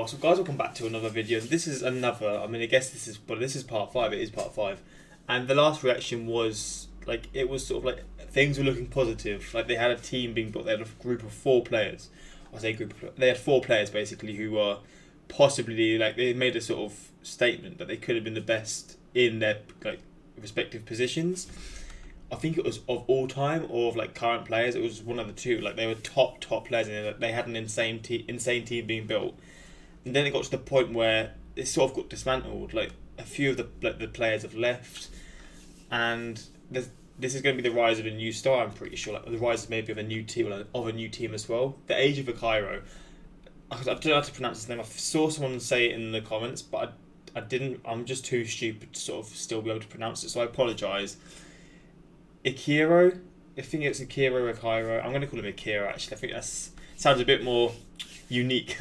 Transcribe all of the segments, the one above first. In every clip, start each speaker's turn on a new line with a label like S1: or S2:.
S1: So guys, welcome back to another video. This is another, I mean, I guess this is part 5, it is part 5. And the last reaction was, like, it was sort of like, things were looking positive. Like, they had a team being built, they had a group of 4 players. They had 4 players, basically, who were possibly, like, they made a sort of statement that they could have been the best in their, like, respective positions. I think it was of all time or of like current players. It was one of the two. Like, they were top players, and they had an insane team being built. And then it got to the point where it sort of got dismantled. Like, a few of the players have left, and this is going to be the rise of a new star. I'm pretty sure, like the rise maybe of a new team, as well. The age of Ichiro. I don't know how to pronounce his name. I saw someone say it in the comments, but I didn't. I'm just too stupid to sort of still be able to pronounce it, so I apologise. Ichiro, I think it's Ichiro. I'm going to call him Ichiro, actually. I think that sounds a bit more unique.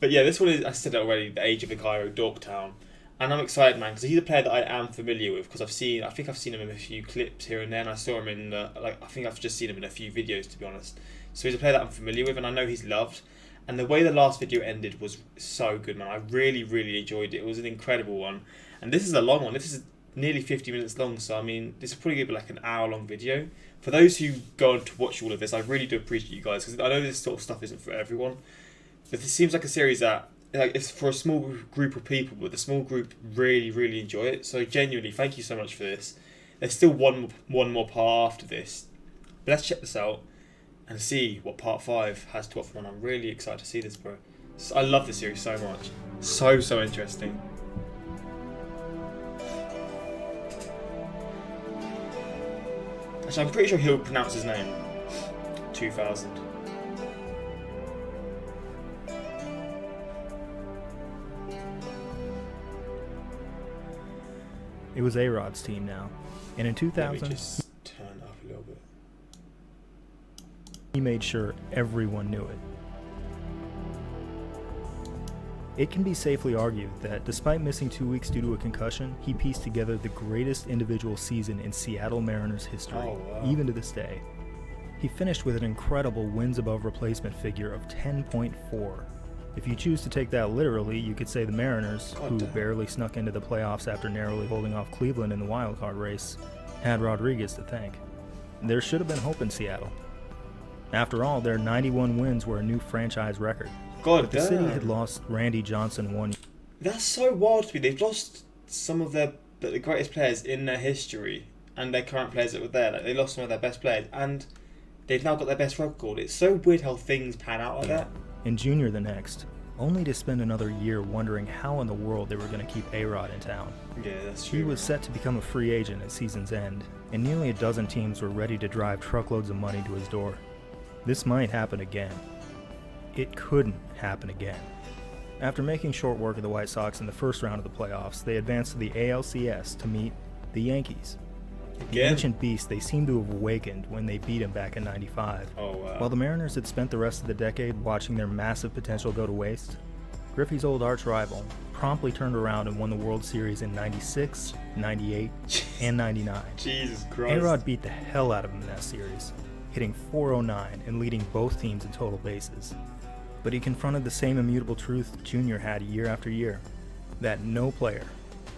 S1: But yeah, this one is, I said it already, the age of Ichiro, Dorktown. And I'm excited, man, because he's a player that I am familiar with, because I think I've seen him in a few clips here and there, and I saw him in, I think I've just seen him in a few videos, to be honest. So he's a player that I'm familiar with, and I know he's loved. And the way the last video ended was so good, man. I really enjoyed it. It was an incredible one. And this is a long one. This is nearly 50 minutes long, so I mean, this will probably be like an hour-long video. For those who go on to watch all of this, I really do appreciate you guys, because I know this sort of stuff isn't for everyone. But this seems like a series that, like, it's for a small group of people, but the small group really enjoy it. So genuinely, thank you so much for this. There's still one more part after this. But let's check this out and see what part 5 has to offer, and I'm really excited to see this, bro. I love this series so much. So interesting. Actually, I'm pretty sure he'll pronounce his name. 2000.
S2: It was A-Rod's team now, and in 2000,
S1: Let me just turn up a little bit.
S2: he made sure everyone knew it. It can be safely argued that despite missing 2 weeks due to a concussion, he pieced together the greatest individual season in Seattle Mariners history,
S1: Oh, wow.
S2: even to this day. He finished with an incredible wins above replacement figure of 10.4. If you choose to take that literally, you could say the Mariners, who barely snuck into the playoffs after narrowly holding off Cleveland in the wildcard race, had Rodriguez to thank. There should have been hope in Seattle. After all, their 91 wins were a new franchise record.
S1: God
S2: But the city had
S1: damn.
S2: lost Randy Johnson one year.
S1: That's so wild to me. They've lost some of the greatest players in their history, and their current players that were there. Like, they lost some of their best players, and they've now got their best record. It's so weird how things pan out like that.
S2: and Junior the next, only to spend another year wondering how in the world they were going to keep A-Rod in town.
S1: Yeah, that's true.
S2: He was set to become a free agent at season's end, and nearly a dozen teams were ready to drive truckloads of money to his door. This might happen again. It couldn't happen again. After making short work of the White Sox in the first round of the playoffs, they advanced to the ALCS to meet the Yankees. The
S1: Again?
S2: ancient beast they seemed to have awakened when they beat him back in '95.
S1: Oh, wow.
S2: While the Mariners had spent the rest of the decade watching their massive potential go to waste, Griffey's old arch-rival promptly turned around and won the World Series in '96, '98, and '99.
S1: Jesus Christ.
S2: A-Rod beat the hell out of him in that series, hitting .409 and leading both teams in total bases. But he confronted the same immutable truth Junior had year after year, that no player,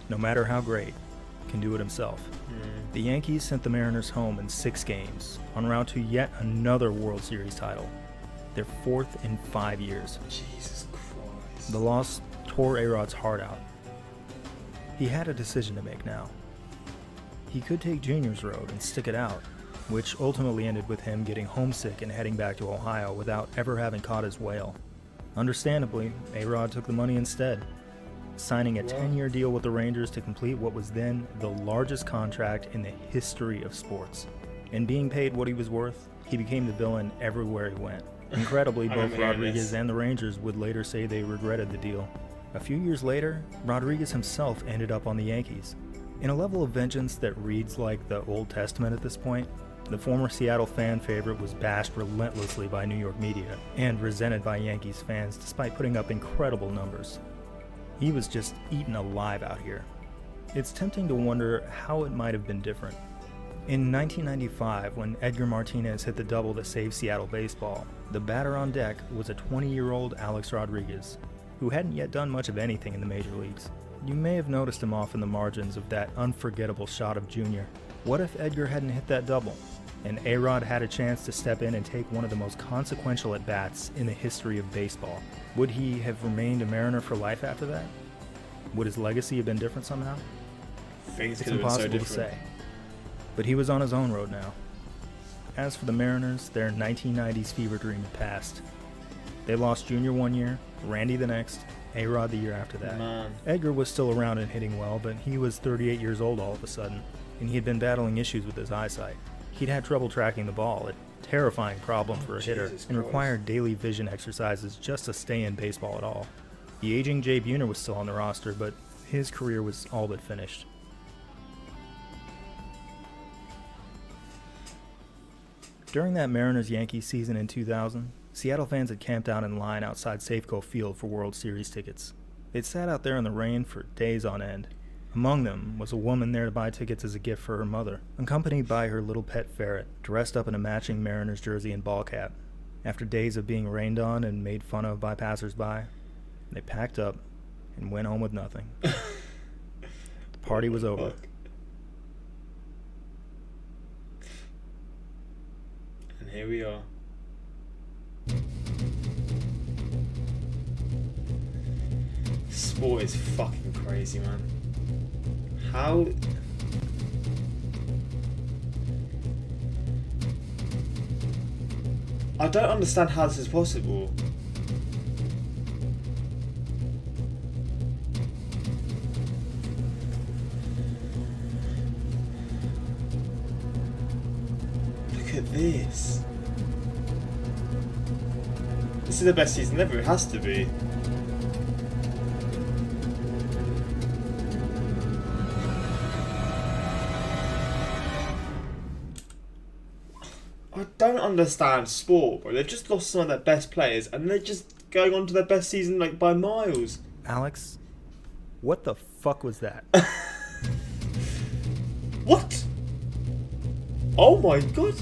S2: no matter how great, can do it himself. The Yankees sent the Mariners home in 6 games, en route to yet another World Series title, their 4th in 5 years.
S1: Jesus Christ.
S2: The loss tore A-Rod's heart out. He had a decision to make now. He could take Junior's road and stick it out, which ultimately ended with him getting homesick and heading back to Ohio without ever having caught his whale. Understandably, A-Rod took the money instead, signing a 10-year deal with the Rangers to complete what was then the largest contract in the history of sports. And being paid what he was worth, he became the villain everywhere he went. Incredibly,
S1: I
S2: both
S1: remember hearing
S2: Rodriguez
S1: this.
S2: and the Rangers would later say they regretted the deal. A few years later, Rodriguez himself ended up on the Yankees. In a level of vengeance that reads like the Old Testament at this point, the former Seattle fan favorite was bashed relentlessly by New York media and resented by Yankees fans despite putting up incredible numbers. He was just eaten alive out here. It's tempting to wonder how it might have been different. In 1995, when Edgar Martinez hit the double that saved Seattle baseball, the batter on deck was a 20-year-old Alex Rodriguez. who hadn't yet done much of anything in the major leagues. You may have noticed him off in the margins of that unforgettable shot of Junior. What if Edgar hadn't hit that double, and A-Rod had a chance to step in and take one of the most consequential at-bats in the history of baseball? Would he have remained a Mariner for life after that? Would his legacy have been different somehow?
S1: Things
S2: It's
S1: could have been so
S2: impossible to
S1: different.
S2: say. But he was on his own road now. As for the Mariners, their 1990s fever dream had passed. They lost Junior one year, Randy the next, A-Rod the year after that.
S1: Man.
S2: Edgar was still around and hitting well, but he was 38 years old all of a sudden, and he had been battling issues with his eyesight. He'd had trouble tracking the ball, a terrifying problem for a hitter,
S1: Jesus
S2: and
S1: Christ.
S2: required daily vision exercises just to stay in baseball at all. The aging Jay Buhner was still on the roster, but his career was all but finished. During that Mariners-Yankees season in 2000, Seattle fans had camped out in line outside Safeco Field for World Series tickets. They'd sat out there in the rain for days on end. Among them was a woman there to buy tickets as a gift for her mother, accompanied by her little pet ferret, dressed up in a matching Mariners jersey and ball cap. After days of being rained on and made fun of by passersby, they packed up and went home with nothing. The party was over.
S1: Fuck. And here we are. Sport is fucking crazy, man. How... I don't understand how this is possible. Look at this. This is the best season ever, it has to be. I don't understand sport, bro. They've just lost some of their best players and they're just going on to their best season like by miles.
S2: Alex, what the fuck was that?
S1: What? Oh my god.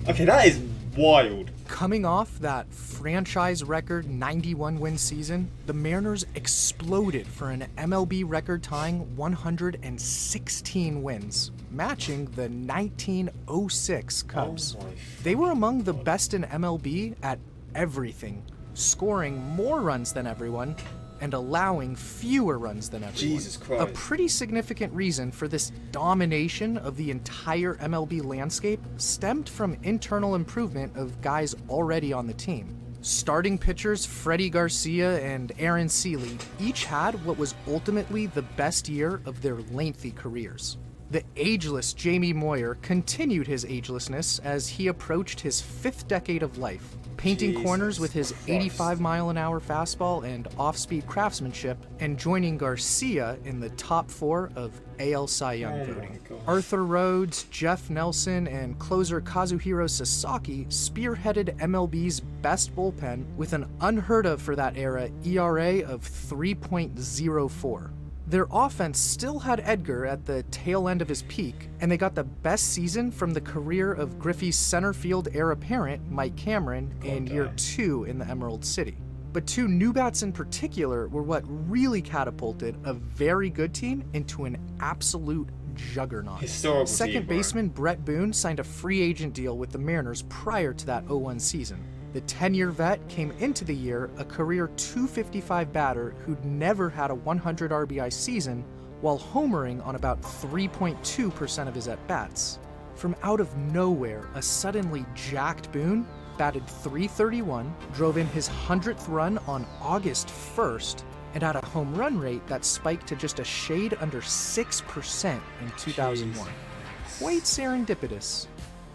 S1: Okay, that is wild.
S3: Coming off that franchise record 91-win season, the Mariners exploded for an MLB record-tying 116 wins, matching the 1906 Cubs.
S1: Oh my
S3: They were among the best in MLB at everything, scoring more runs than everyone and allowing fewer runs than everyone.
S1: Jesus Christ.
S3: A pretty significant reason for this domination of the entire MLB landscape stemmed from internal improvement of guys already on the team. Starting pitchers Freddie Garcia and Aaron Seeley each had what was ultimately the best year of their lengthy careers. The ageless Jamie Moyer continued his agelessness as he approached his fifth decade of life, painting
S1: Jesus
S3: corners with his
S1: Christ.
S3: 85-mile-an-hour fastball and off-speed craftsmanship, and joining Garcia in the top four of AL Cy Young
S1: Oh my
S3: voting.
S1: gosh.
S3: Arthur Rhodes, Jeff Nelson, and closer Kazuhiro Sasaki spearheaded MLB's best bullpen with an unheard of for that era ERA of 3.04. Their offense still had Edgar at the tail end of his peak, and they got the best season from the career of Griffey's center field heir apparent, Mike Cameron, in year 2 in the Emerald City. But two new bats in particular were what really catapulted a very good team into an absolute juggernaut.
S1: Historical
S3: Second
S1: team, bro.
S3: baseman Brett Boone signed a free agent deal with the Mariners prior to that 0-1 season. The 10-year vet came into the year a career .255 batter who'd never had a 100 RBI season, while homering on about 3.2% of his at-bats. From out of nowhere, a suddenly jacked Boone batted .331, drove in his 100th run on August 1st, and had a home run rate that spiked to just a shade under 6% in 2001. Quite serendipitous.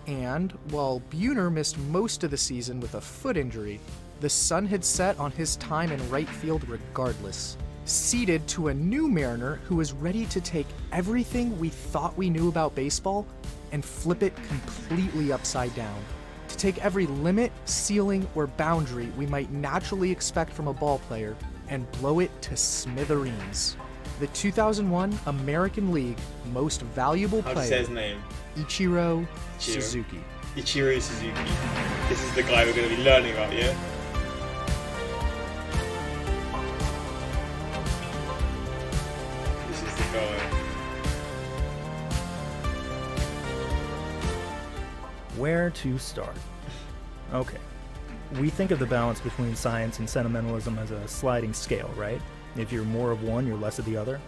S3: And while Buhner missed most of the season with a foot injury, the sun had set on his time in right field regardless. Seeded to a new Mariner who was ready to take everything we thought we knew about baseball and flip it completely upside down. To take every limit, ceiling, or boundary we might naturally expect from a ball player and blow it to smithereens. The 2001 American League Most Valuable
S1: How do you say his
S3: Player,
S1: name?
S3: Ichiro Suzuki.
S1: Ichiro Suzuki. This is the guy we're going to be learning about, yeah? God.
S2: Where to start? Okay. We think of the balance between science and sentimentalism as a sliding scale, right? If you're more of one, you're less of the other.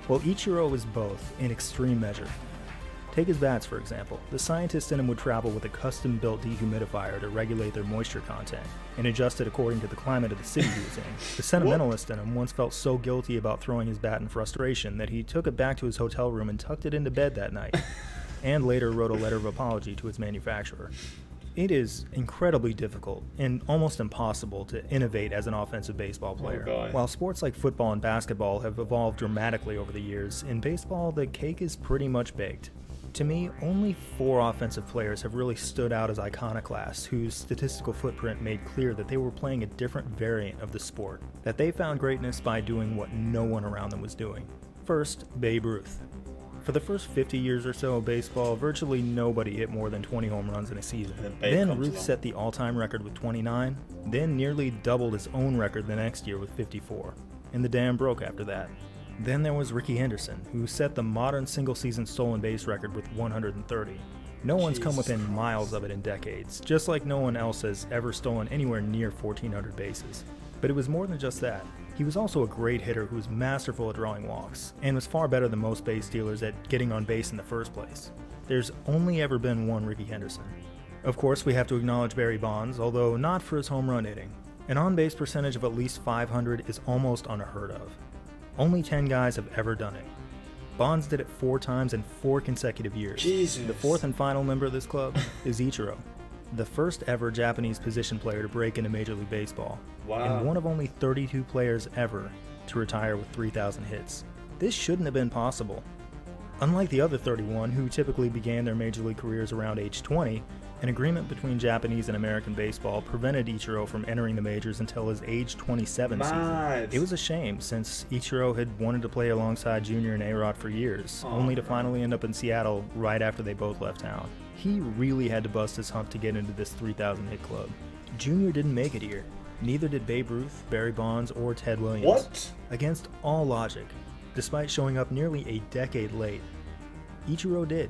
S2: Well, Ichiro is both, in extreme measure. Take his bats, for example. The scientist in him would travel with a custom-built dehumidifier to regulate their moisture content and adjust it according to the climate of the city he was in. The sentimentalist in him once felt so guilty about throwing his bat in frustration that he took it back to his hotel room and tucked it into bed that night, and later wrote a letter of apology to its manufacturer. It is incredibly difficult and almost impossible to innovate as an offensive baseball player. While sports like football and basketball have evolved dramatically over the years, in baseball the cake is pretty much baked. To me, only 4 offensive players have really stood out as iconoclasts whose statistical footprint made clear that they were playing a different variant of the sport, that they found greatness by doing what no one around them was doing. First, Babe Ruth. For the first 50 years or so of baseball, virtually nobody hit more than 20 home runs in a season. Then Ruth set the all-time record with 29, then nearly doubled his own record the next year with 54, and the dam broke after that. Then there was Rickey Henderson, who set the modern single-season stolen base record with 130. No one's come within miles of it in decades, just like no one else has ever stolen anywhere near 1,400 bases. But it was more than just that. He was also a great hitter who was masterful at drawing walks, and was far better than most base stealers at getting on base in the first place. There's only ever been one Rickey Henderson. Of course, we have to acknowledge Barry Bonds, although not for his home run hitting. An on-base percentage of at least 500 is almost unheard of. Only 10 guys have ever done it. Bonds did it 4 times in 4 consecutive years.
S1: Jesus.
S2: The 4th and final member of this club is Ichiro, the first ever Japanese position player to break into Major League Baseball, and one of only 32 players ever to retire with 3,000 hits. This shouldn't have been possible. Unlike the other 31 who typically began their Major League careers around age 20, an agreement between Japanese and American baseball prevented Ichiro from entering the majors until his age 27 season. It was a shame, since Ichiro had wanted to play alongside Junior and A-Rod for years, only to finally end up in Seattle right after they both left town. He really had to bust his hump to get into this 3,000 hit club. Junior didn't make it here. Neither did Babe Ruth, Barry Bonds, or Ted Williams.
S1: What?
S2: Against all logic, despite showing up nearly a decade late, Ichiro did.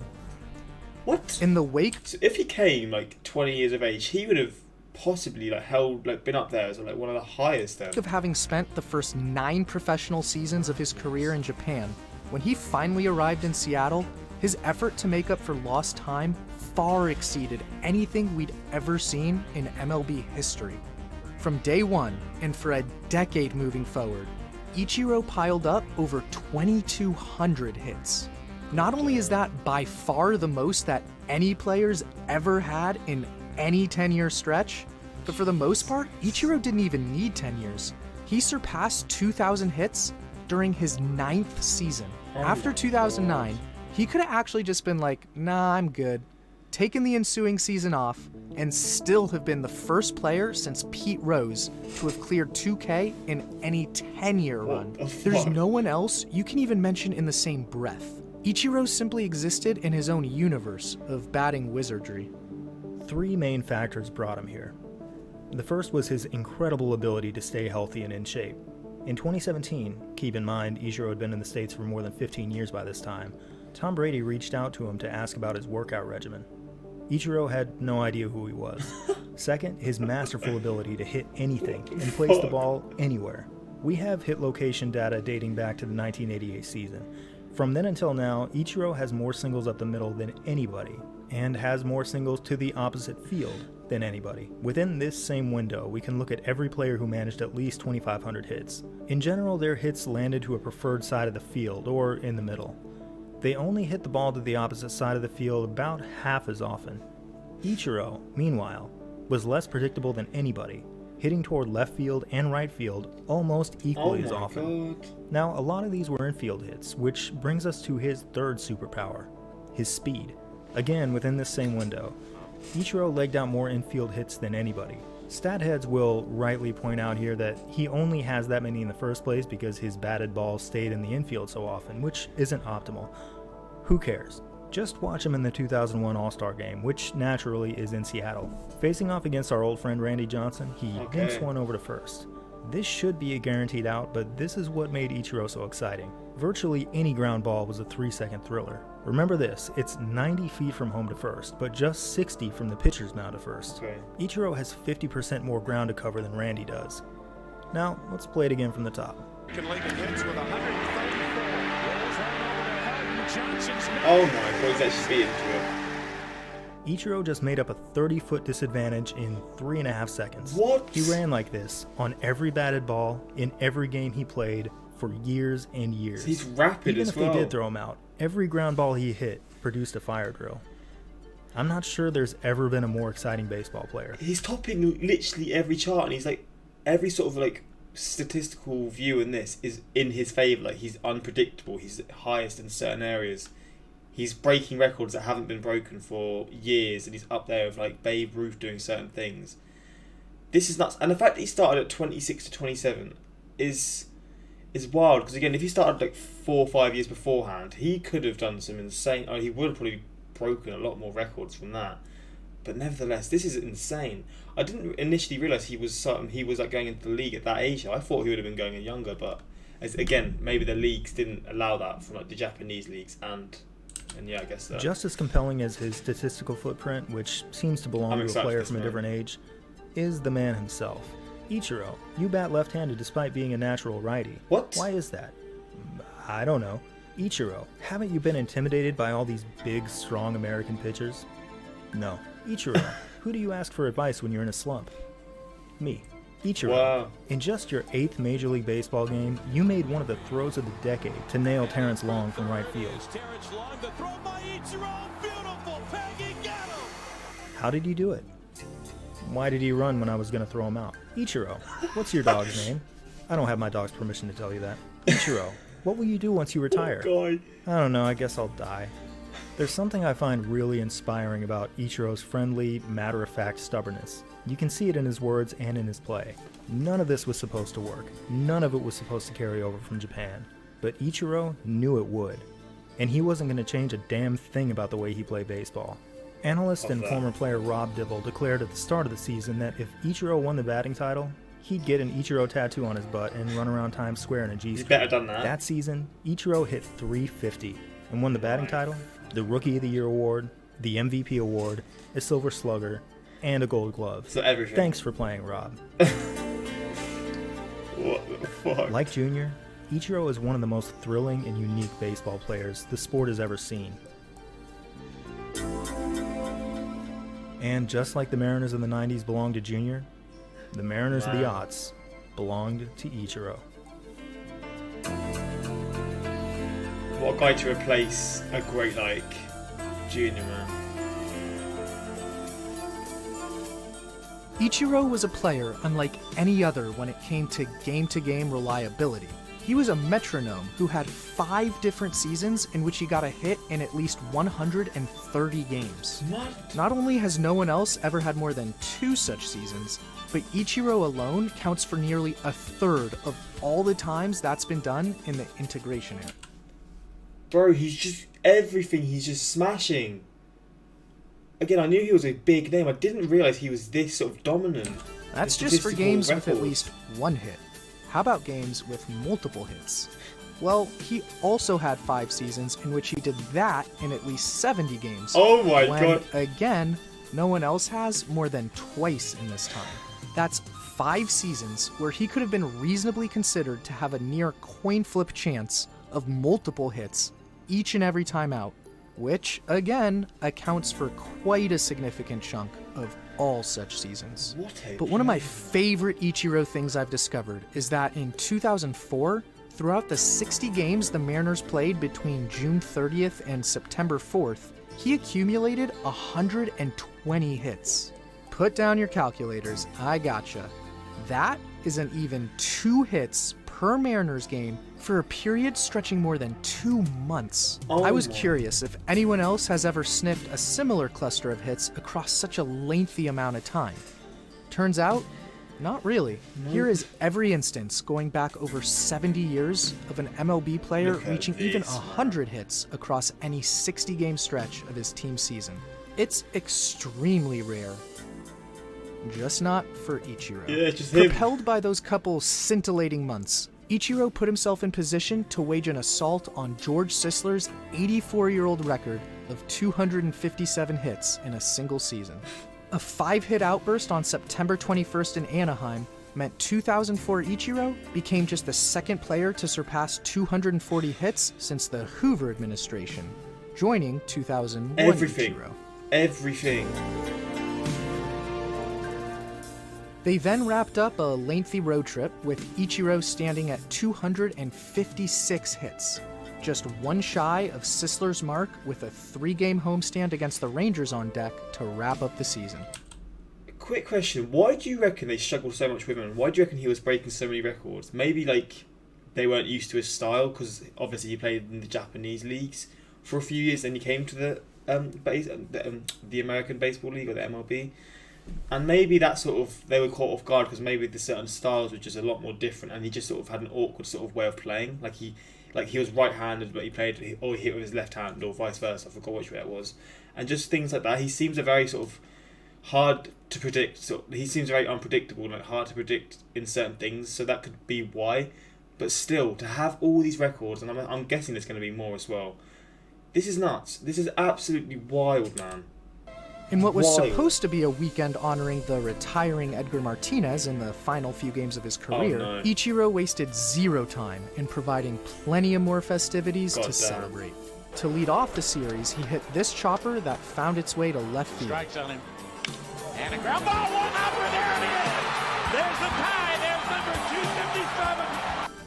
S1: What?
S3: In the wake,
S1: So if he came like 20 years of age, he would have possibly been up there as one of the highest then.
S3: of having spent the first 9 professional seasons of his career in Japan, when he finally arrived in Seattle, his effort to make up for lost time far exceeded anything we'd ever seen in MLB history. From day one, and for a decade moving forward, Ichiro piled up over 2,200 hits. Not only is that by far the most that any player's ever had in any 10-year stretch, but for the most part, Ichiro didn't even need 10 years. He surpassed 2,000 hits during his 9th season. After 2009, he could have actually just been like, nah, I'm good, taken the ensuing season off, and still have been the first player since Pete Rose to have cleared 2K in any 10-year run. There's no one else you can even mention in the same breath. Ichiro simply existed in his own universe of batting wizardry.
S2: 3 main factors brought him here. The first was his incredible ability to stay healthy and in shape. In 2017, keep in mind Ichiro had been in the States for more than 15 years by this time, Tom Brady reached out to him to ask about his workout regimen. Ichiro had no idea who he was. Second, his masterful ability to hit anything and place the ball anywhere. We have hit location data dating back to the 1988 season. From then until now, Ichiro has more singles up the middle than anybody, and has more singles to the opposite field than anybody. Within this same window, we can look at every player who managed at least 2,500 hits. In general, their hits landed to a preferred side of the field, or in the middle. They only hit the ball to the opposite side of the field about half as often. Ichiro, meanwhile, was less predictable than anybody, hitting toward left field and right field almost equally as often.
S1: God.
S2: Now, a lot of these were infield hits, which brings us to his third superpower, his speed. Again, within this same window, Ichiro legged out more infield hits than anybody. Stat heads will rightly point out here that he only has that many in the first place because his batted ball stayed in the infield so often, which isn't optimal. Who cares? Just watch him in the 2001 All-Star Game, which naturally is in Seattle. Facing off against our old friend Randy Johnson, he dinks one over to first. This should be a guaranteed out, but this is what made Ichiro so exciting. Virtually any ground ball was a 3-second thriller. Remember this, it's 90 feet from home to first, but just 60 from the pitcher's mound to first.
S1: Okay.
S2: Ichiro has 50% more ground to cover than Randy does. Now, let's play it again from the top.
S1: Oh my god, he's actually beaten to it.
S2: Ichiro just made up a 30-foot disadvantage in 3.5 seconds.
S1: What?
S2: He ran like this on every batted ball in every game he played for years and years.
S1: He's rapid
S2: Even
S1: as
S2: if
S1: well.
S2: they did throw him out, every ground ball he hit produced a fire drill. I'm not sure there's ever been a more exciting baseball player.
S1: He's topping literally every chart, and he's like, every sort of like statistical view in this is in his favour. Like, he's unpredictable. He's highest in certain areas. He's breaking records that haven't been broken for years, and he's up there with like Babe Ruth doing certain things. This is nuts, and the fact that he started at 26 to 27 is wild. Because again, if he started like 4 or 5 years beforehand, he could have done some insane. He would have probably broken a lot more records from that. But nevertheless, this is insane. I didn't initially realise he was like going into the league at that age. I thought he would have been going younger, but again, maybe the leagues didn't allow that from like the Japanese leagues and yeah, I guess that.
S2: Just as compelling as his statistical footprint, which seems to belong to a player from a different age, is the man himself. Ichiro, you bat left-handed despite being a natural righty.
S1: What?
S2: Why is that? I don't know. Ichiro, haven't you been intimidated by all these big, strong American pitchers? No. Ichiro, who do you ask for advice when you're in a slump? Me. Ichiro,
S1: Wow.
S2: In just your 8th Major League Baseball game, you made one of the throws of the decade to nail Terrence Long from right field. How did you do it? Why did he run when I was going to throw him out? Ichiro, what's your dog's name? I don't have my dog's permission to tell you that. Ichiro, what will you do once you retire?
S1: God.
S2: I don't know, I guess I'll die. There's something I find really inspiring about Ichiro's friendly, matter-of-fact stubbornness. You can see it in his words and in his play. None of this was supposed to work. None of it was supposed to carry over from Japan. But Ichiro knew it would. And he wasn't going to change a damn thing about the way he played baseball. Analyst and former player Rob Dibble declared at the start of the season that if Ichiro won the batting title, he'd get an Ichiro tattoo on his butt and run around Times Square in a G-string.
S1: He's better done that.
S2: That season, Ichiro hit .350 and won the batting title, the Rookie of the Year award, the MVP award, a Silver Slugger, and a Gold Glove.
S1: So everything.
S2: Thanks for playing, Rob.
S1: What the fuck?
S2: Like Junior, Ichiro is one of the most thrilling and unique baseball players the sport has ever seen. And just like the Mariners of the 90s belonged to Junior, the Mariners of the aughts belonged to Ichiro.
S1: What a guy to replace a great like Junior, man.
S3: Ichiro was a player unlike any other when it came to game-to-game reliability. He was a metronome who had 5 different seasons in which he got a hit in at least 130 games.
S1: What?
S3: Not only has no one else ever had more than 2 such seasons, but Ichiro alone counts for nearly a third of all the times that's been done in the integration era.
S1: Bro, he's just everything. He's just smashing. Again, I knew he was a big name. I didn't realise he was this sort of dominant.
S3: That's
S1: The
S3: just for
S1: statistical
S3: games with at
S1: records.
S3: least 1 hit. How about games with multiple hits? Well, he also had 5 seasons in which he did that in at least 70 games.
S1: Oh my
S3: when,
S1: god.
S3: Again, no one else has more than twice in this time. That's 5 seasons where he could have been reasonably considered to have a near coin flip chance of multiple hits each and every time out, which, again, accounts for quite a significant chunk of all such seasons. But one of my favorite Ichiro things I've discovered is that in 2004, throughout the 60 games the Mariners played between June 30th and September 4th, he accumulated 120 hits. Put down your calculators, I gotcha. That is an even 2 hits per Mariners game for a period stretching more than 2 months.
S1: Oh
S3: I was
S1: my.
S3: curious if anyone else has ever sniffed a similar cluster of hits across such a lengthy amount of time. Turns out, not really. Here is every instance going back over 70 years of an MLB player
S1: Look at
S3: reaching even
S1: this, man.
S3: 100 hits across any 60-game stretch of his team season. It's extremely rare. Just not for Ichiro.
S1: Yeah, just him.
S3: Propelled by those couple scintillating months, Ichiro put himself in position to wage an assault on George Sisler's 84-year-old record of 257 hits in a single season. A 5-hit outburst on September 21st in Anaheim meant 2004 Ichiro became just the second player to surpass 240 hits since the Hoover administration, joining 2001
S1: Everything.
S3: Ichiro.
S1: Everything.
S3: They then wrapped up a lengthy road trip with Ichiro standing at 256 hits, just one shy of Sisler's mark, with a 3-game homestand against the Rangers on deck to wrap up the season.
S1: Quick question: why do you reckon they struggled so much with him? Why do you reckon he was breaking so many records? Maybe like they weren't used to his style, because obviously he played in the Japanese leagues for a few years, then he came to the American Baseball League, or the MLB. And maybe that sort of, they were caught off guard because maybe the certain styles were just a lot more different, and he just sort of had an awkward sort of way of playing. Like he was right-handed, but he hit with his left hand, or vice versa. I forgot which way it was, and just things like that. He seems a very sort of hard to predict. So he seems very unpredictable, like hard to predict in certain things. So that could be why. But still, to have all these records, and I'm guessing there's going to be more as well. This is nuts. This is absolutely wild, man.
S3: In what was
S1: Wild.
S3: supposed to be a weekend honoring the retiring Edgar Martinez in the final few games of his career,
S1: no.
S3: Ichiro wasted zero time in providing plenty of more festivities
S1: God
S3: to
S1: damn.
S3: celebrate. To lead off the series, he hit this chopper that found its way to left field.
S4: Strikes on him. And a ground ball, one upper, there it is! There's the tie, there's number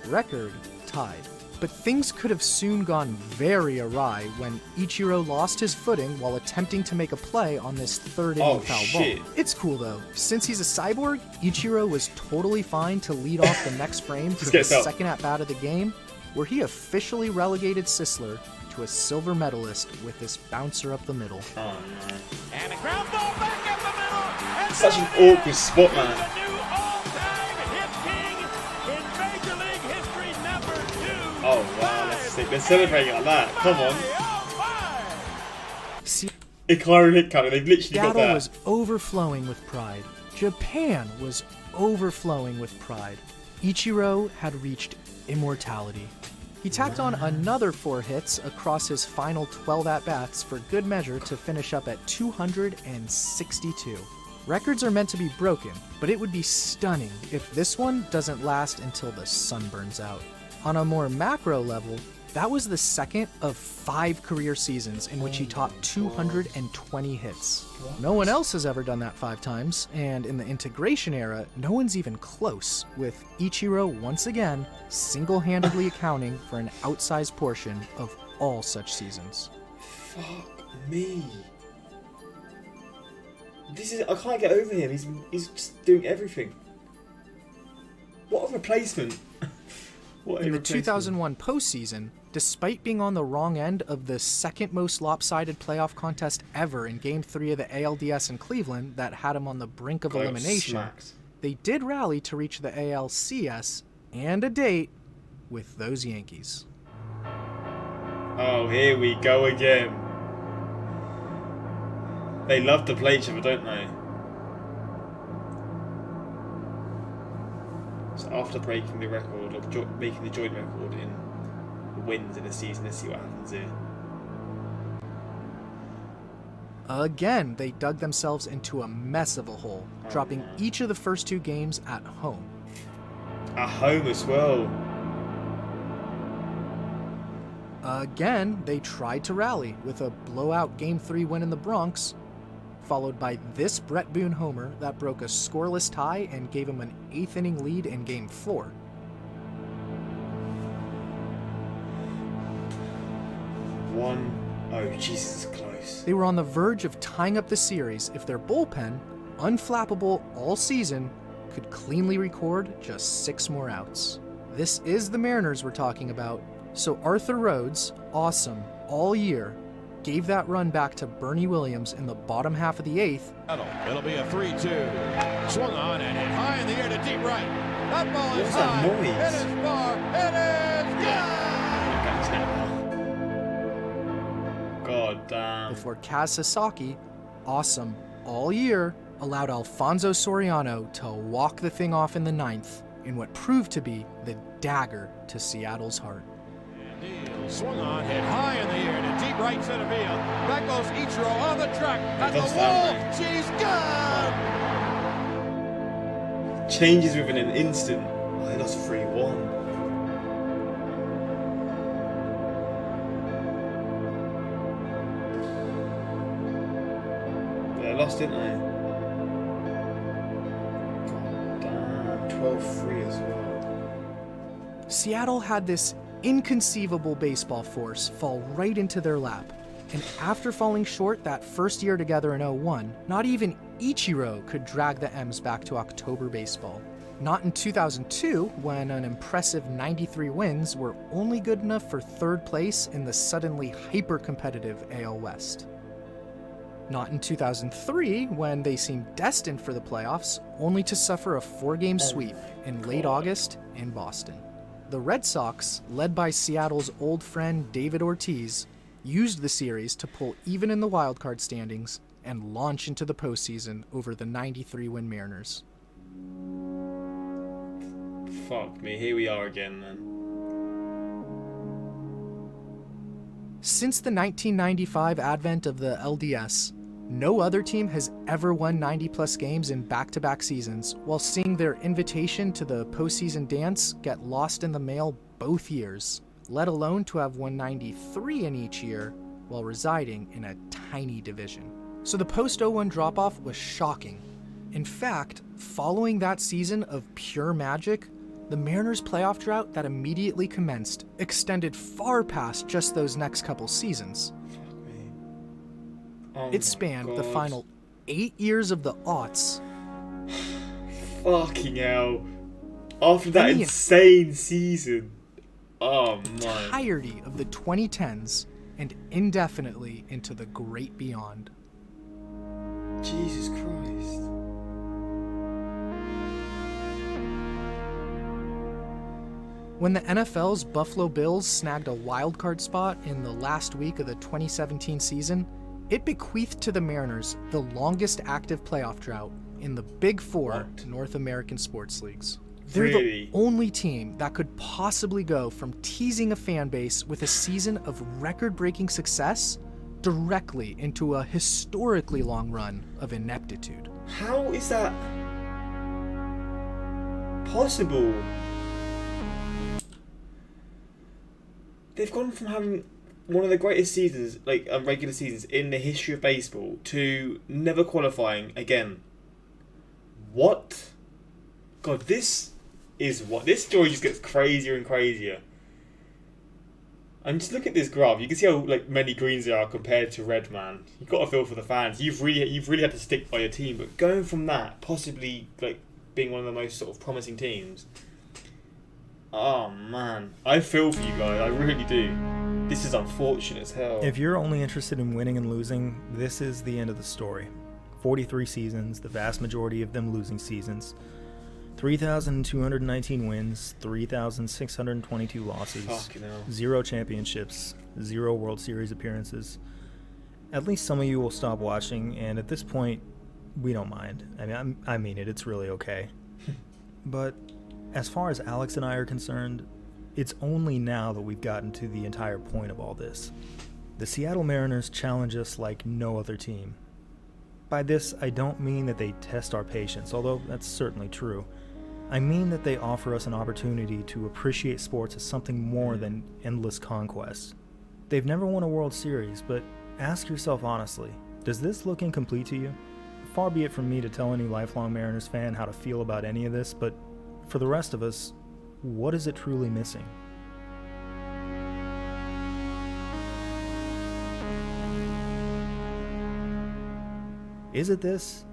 S4: 257.
S3: Record tied. But things could have soon gone very awry when Ichiro lost his footing while attempting to make a play on this third-inning foul
S1: shit.
S3: ball. It's cool though. Since he's a cyborg, Ichiro was totally fine to lead off the next frame for the
S1: gets up.
S3: second at-bat of the game, where he officially relegated Sisler to a silver medalist with this bouncer up the middle.
S1: Oh no.
S4: And a ground ball back up the middle. And
S1: Such an
S4: there it
S1: awkward
S4: is.
S1: spot,
S4: He's
S1: man.
S4: the new all-time hit king in Major League history, number 2.
S1: Oh wow, let's celebrate like that. Come on.
S3: See,
S1: Ichiro hit counter, they've literally got
S3: Seattle
S1: that.
S3: was overflowing with pride. Japan was overflowing with pride. Ichiro had reached immortality. He tacked on another 4 hits across his final 12 at-bats for good measure to finish up at 262. Records are meant to be broken, but it would be stunning if this one doesn't last until the sun burns out. On a more macro level, that was the second of 5 career seasons in which he topped 220 hits. No one else has ever done that 5 times, and in the integration era, no one's even close, with Ichiro once again single-handedly accounting for an outsized portion of all such seasons.
S1: Fuck me. I can't get over him. He's just doing everything. What a replacement. What a
S3: In the
S1: replacement.
S3: 2001 postseason, despite being on the wrong end of the second most lopsided playoff contest ever in Game 3 of the ALDS in Cleveland that had him on the brink of
S1: Got
S3: elimination,
S1: smacked.
S3: they did rally to reach the ALCS and a date with those Yankees.
S1: Oh, here we go again. They love to play each other, don't they? So after breaking the record, or making the joint record in the wins in the season, let's see what happens here.
S3: Again, they dug themselves into a mess of a hole, dropping each of the first 2 games at home.
S1: At home as well.
S3: Again, they tried to rally with a blowout Game 3 win in the Bronx, followed by this Brett Boone homer that broke a scoreless tie and gave him an 8th inning lead in Game 4.
S1: Oh, Jesus, close.
S3: They were on the verge of tying up the series if their bullpen, unflappable all season, could cleanly record just 6 more outs. This is the Mariners we're talking about, so Arthur Rhodes, awesome all year, gave that run back to Bernie Williams in the bottom half of the 8th.
S4: It'll be a 3-2. Swung on and hit high in the air to deep right. That ball is
S1: What's that
S4: high.
S1: noise?
S4: It is far. It is gone.
S1: God damn.
S3: Before Kaz Sasaki, awesome all year, allowed Alfonso Soriano to walk the thing off in the ninth in what proved to be the dagger to Seattle's heart.
S4: Deal, swung on, hit high in the air to deep right center field. Back goes Ichiro on the track, at the wall, she's gone!
S1: Changes within an instant. Oh, they lost 3-1. They lost, didn't they? God damn, 12-3 as well.
S3: Seattle had this inconceivable baseball force fall right into their lap. And after falling short that first year together in 01, not even Ichiro could drag the M's back to October baseball. Not in 2002, when an impressive 93 wins were only good enough for third place in the suddenly hyper-competitive AL West. Not in 2003, when they seemed destined for the playoffs, only to suffer a 4-game sweep in late August in Boston. The Red Sox, led by Seattle's old friend David Ortiz, used the series to pull even in the wildcard standings and launch into the postseason over the 93-win Mariners.
S1: Fuck me, here we are again then.
S3: Since the 1995 advent of the LDS, no other team has ever won 90-plus games in back-to-back seasons, while seeing their invitation to the postseason dance get lost in the mail both years, let alone to have won 93 in each year while residing in a tiny division. So the post-01 drop-off was shocking. In fact, following that season of pure magic, the Mariners' playoff drought that immediately commenced extended far past just those next couple seasons.
S1: Oh
S3: It spanned the final 8 years of the aughts.
S1: Fucking hell. After that
S3: The
S1: insane season. Oh my.
S3: Entirety of the 2010s and indefinitely into the great beyond.
S1: Jesus Christ.
S3: When the NFL's Buffalo Bills snagged a wildcard spot in the last week of the 2017 season, it bequeathed to the Mariners the longest active playoff drought in the Big Four North American sports leagues. They're
S1: Really?
S3: the only team that could possibly go from teasing a fan base with a season of record-breaking success directly into a historically long run of ineptitude.
S1: How is that possible? They've gone from having one of the greatest seasons, like regular seasons in the history of baseball, to never qualifying again. What? God, this story just gets crazier and crazier. And just look at this graph. You can see how many greens there are compared to red, man. You've got to feel for the fans. You've really had to stick by your team. But going from that, possibly being one of the most sort of promising teams. Oh man, I feel for you guys. I really do. This is unfortunate as hell.
S2: If you're only interested in winning and losing, this is the end of the story. 43 seasons, the vast majority of them losing seasons. 3,219 wins, 3,622 losses,
S1: Fucking hell.
S2: 0 championships, 0 World Series appearances. At least some of you will stop watching, and at this point, we don't mind. I mean it, it's really okay. But as far as Alex and I are concerned, it's only now that we've gotten to the entire point of all this. The Seattle Mariners challenge us like no other team. By this, I don't mean that they test our patience, although that's certainly true. I mean that they offer us an opportunity to appreciate sports as something more than endless conquest. They've never won a World Series, but ask yourself honestly, does this look incomplete to you? Far be it from me to tell any lifelong Mariners fan how to feel about any of this, but for the rest of us, what is it truly missing? Is it this?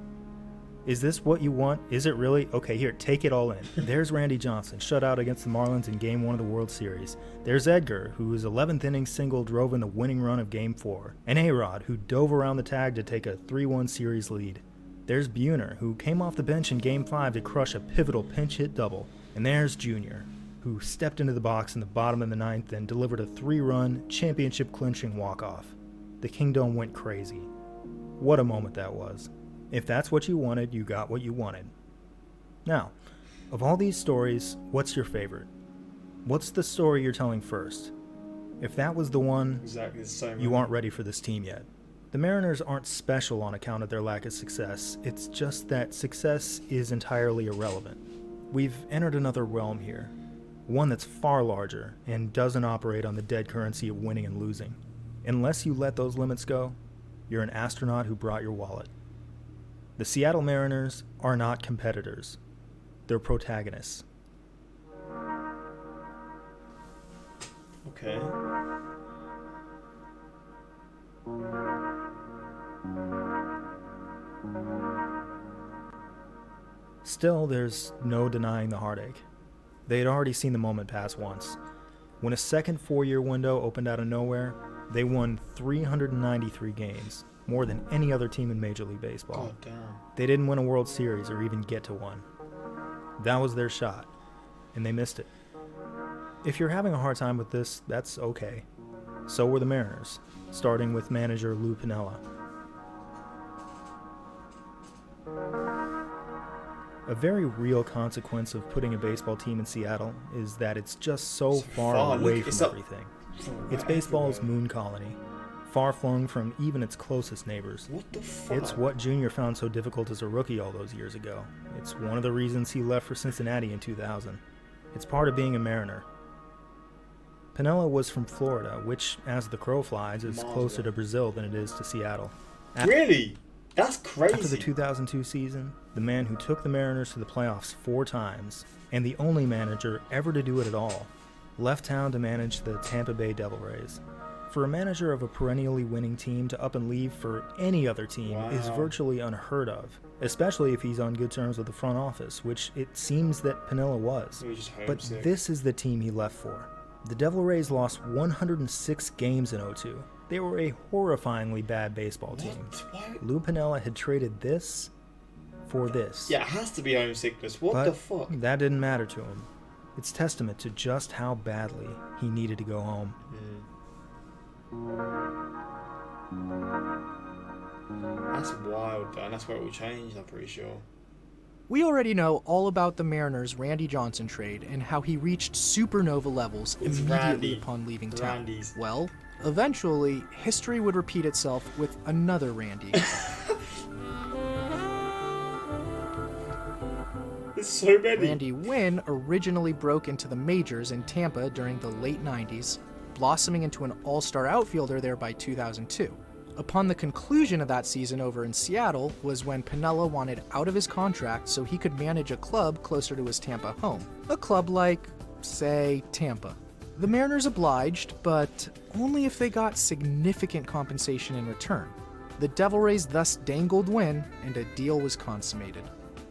S2: Is this what you want? Is it really? Okay, here, take it all in. There's Randy Johnson, shut out against the Marlins in Game 1 of the World Series. There's Edgar, whose 11th inning single drove in the winning run of Game 4. And A-Rod, who dove around the tag to take a 3-1 series lead. There's Buhner, who came off the bench in Game 5 to crush a pivotal pinch hit double. And there's Junior, who stepped into the box in the bottom of the 9th and delivered a 3-run, championship-clinching walk-off. The Kingdom went crazy. What a moment that was. If that's what you wanted, you got what you wanted. Now, of all these stories, what's your favorite? What's the story you're telling first? If that was the one,
S1: Exactly the same.
S2: you aren't ready for this team yet. The Mariners aren't special on account of their lack of success. It's just that success is entirely irrelevant. We've entered another realm here, one that's far larger and doesn't operate on the dead currency of winning and losing. Unless you let those limits go, you're an astronaut who brought your wallet. The Seattle Mariners are not competitors. They're protagonists.
S1: Okay.
S2: Still, there's no denying the heartache. They had already seen the moment pass once. When a second 4-year window opened out of nowhere, they won 393 games, more than any other team in Major League Baseball.
S1: God damn.
S2: They didn't win a World Series or even get to one. That was their shot, and they missed it. If you're having a hard time with this, that's okay. So were the Mariners, starting with manager Lou Piniella. A very real consequence of putting a baseball team in Seattle is that it's just so far away from everything. It's baseball's moon colony, far-flung from even its closest neighbors.
S1: What the fuck?
S2: It's what Junior found so difficult as a rookie all those years ago. It's one of the reasons he left for Cincinnati in 2000. It's part of being a Mariner. Piniella was from Florida, which, as the crow flies, is closer to Brazil than it is to Seattle.
S1: Really? That's crazy.
S2: After the 2002 season, the man who took the Mariners to the playoffs 4 times, and the only manager ever to do it at all, left town to manage the Tampa Bay Devil Rays. For a manager of a perennially winning team to up and leave for any other team is virtually unheard of, especially if he's on good terms with the front office, which it seems that Piniella was.
S1: He was just
S2: But
S1: homesick.
S2: this is the team he left for. The Devil Rays lost 106 games in 2002. They were a horrifyingly bad baseball team.
S1: Why?
S2: Lou Piniella had traded this for this.
S1: Yeah, it has to be homesickness. What
S2: But
S1: the fuck?
S2: that didn't matter to him. It's testament to just how badly he needed to go home.
S1: That's wild, though, and that's where it will change, I'm pretty sure.
S3: We already know all about the Mariners' Randy Johnson trade and how he reached supernova levels
S1: It's
S3: immediately
S1: Randy.
S3: upon leaving town.
S1: Randy's.
S3: Well, eventually, history would repeat itself with another Randy.
S1: There's so many.
S3: Randy Wynn originally broke into the majors in Tampa during the late 90s, blossoming into an all-star outfielder there by 2002. Upon the conclusion of that season over in Seattle was when Piniella wanted out of his contract so he could manage a club closer to his Tampa home. A club like, say, Tampa. The Mariners obliged, but only if they got significant compensation in return. The Devil Rays thus dangled Wynn, and a deal was consummated.